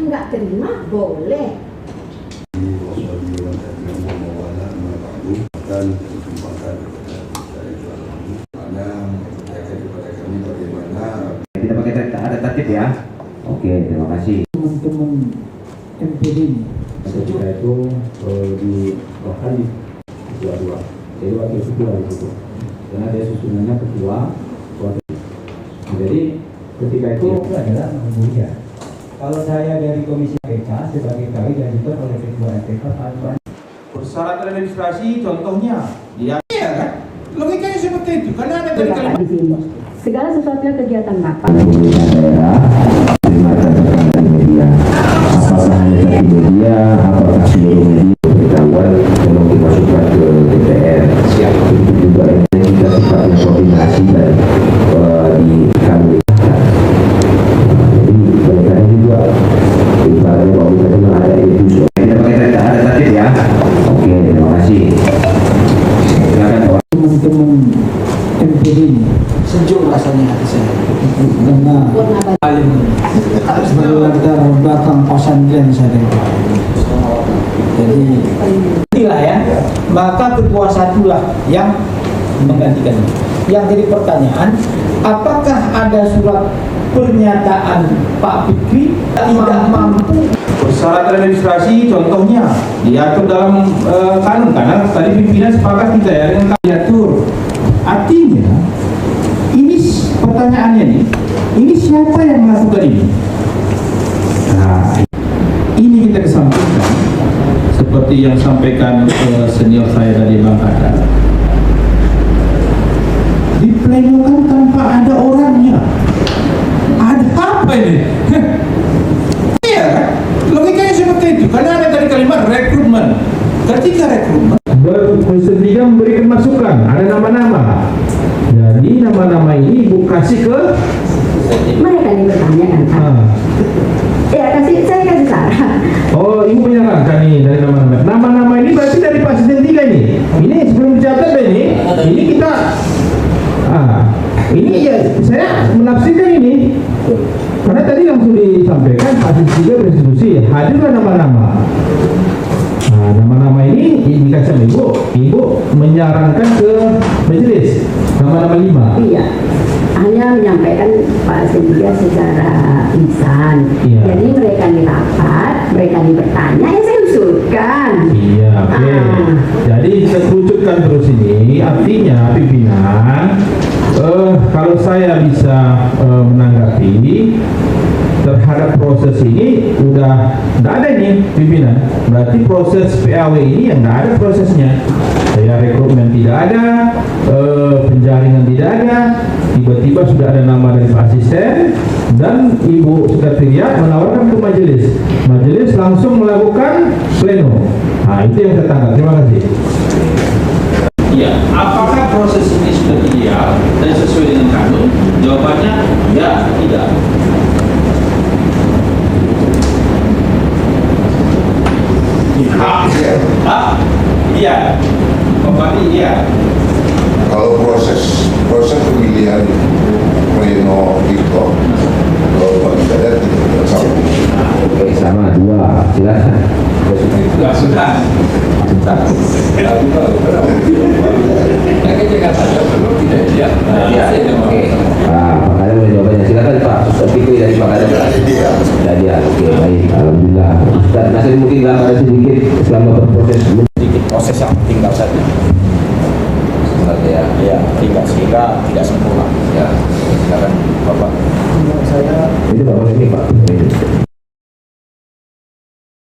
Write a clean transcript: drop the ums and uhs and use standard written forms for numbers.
nggak terima boleh. Dan kesempatan karena kepada kami bagaimana tidak pakai ada tertib ya. Oke, terima kasih teman-teman MPD ini. ketika itu di bahkan di dua jadi wakil ketua di situ karena dia susunannya ketua wakil. Jadi ketika itu adalah ya. Kalau saya dari Komisi PK sebagai kami diajukan oleh Ketua MPK Pak Iwan. Persyaratan administrasi contohnya dia ya kan logikanya seperti itu karena ada dari kalimat di sini segala sesuatu kegiatan Bapak. Apakah hanya satu media, apakah seluruh media beritahuan tolong dimasukkan ke DPR. Siap itu juga yang kita sifatnya koordinasi dan di kami. Jadi mereka juga ibaratnya kalau kita juga ada itu. Kita pakai ada tertib ya. Oke, terima kasih. Silakan Pak. Teman-teman MPD ini Sejuk rasanya hati saya karena paling berlatar belakang pesantren saya. Jadi inilah ya, maka ketua satulah yang menggantikannya. Yang jadi pertanyaan, apakah ada surat pernyataan Pak Fikri tidak mampu? persyaratan administrasi contohnya diatur dalam kanun karena tadi pimpinan sepakat kita ya dengan diatur. Artinya ini pertanyaannya nih, ini siapa yang melakukan ini? Nah, ini kita kesampingkan seperti yang sampaikan senior saya tadi Bang Kadar. Diplenokan tanpa ada orangnya. Ada apa ini? Iya kan? Logikanya seperti itu karena ada dari kalimat rekrutmen. Ketika rekrutmen bersedia memberikan masukan, ada nama-nama. Jadi nama-nama ini Ibu kasih ke Mereka yang bertanya kan. Ya saya kasih saran. Oh, Ibu menyarankan nih dari nama-nama. Nama-nama ini berarti dari Pak Asisten 3 ini. Ini sebelum dicatat ini kita ini ya saya menafsirkan ini. Karena tadi langsung disampaikan Pak Asisten 3 berinstitusi, hadirlah nama-nama. Nah, nama-nama ini dikasih sama Ibu menyarankan ke majelis nama-nama 5. Iya, hanya menyampaikan Pak Sedia secara lisan. Iya. Jadi mereka di rapat, mereka di bertanya, ya saya usulkan. Iya, oke. Jadi kita kerucutkan terus ini, artinya pimpinan, kalau saya bisa menanggapi terhadap proses ini udah nggak ada nih pimpinan. Berarti proses PAW ini yang nggak ada prosesnya. Saya rekrutmen tidak ada, penjaringan tidak ada. Tiba-tiba sudah ada nama dari Pak Asisten dan Ibu Sekretariat menawarkan ke majelis. Majelis langsung melakukan pleno. Nah, itu yang saya tangkap. Terima kasih. Iya, apakah proses ini sudah ideal dan sesuai dengan kanun? Jawabannya ya, tidak. Iya, Bapak iya. kalau proses pemilihan pleno itu kalau bagi saya tidak sama. Oke, sama 2. Silakan. Enggak sudah. Oke. Pak Kadar boleh jawabannya. Silakan Pak. Fikri dari Pak Kadar. Jadi oke, baik. Alhamdulillah. Ustaz Nasir mungkin gambar sedikit selama berproses. sedikit proses yang tinggal saja. Ya, tinggal sehingga tidak sempurna. Ya, silakan Bapak. Saya Itu Bapak ini Pak.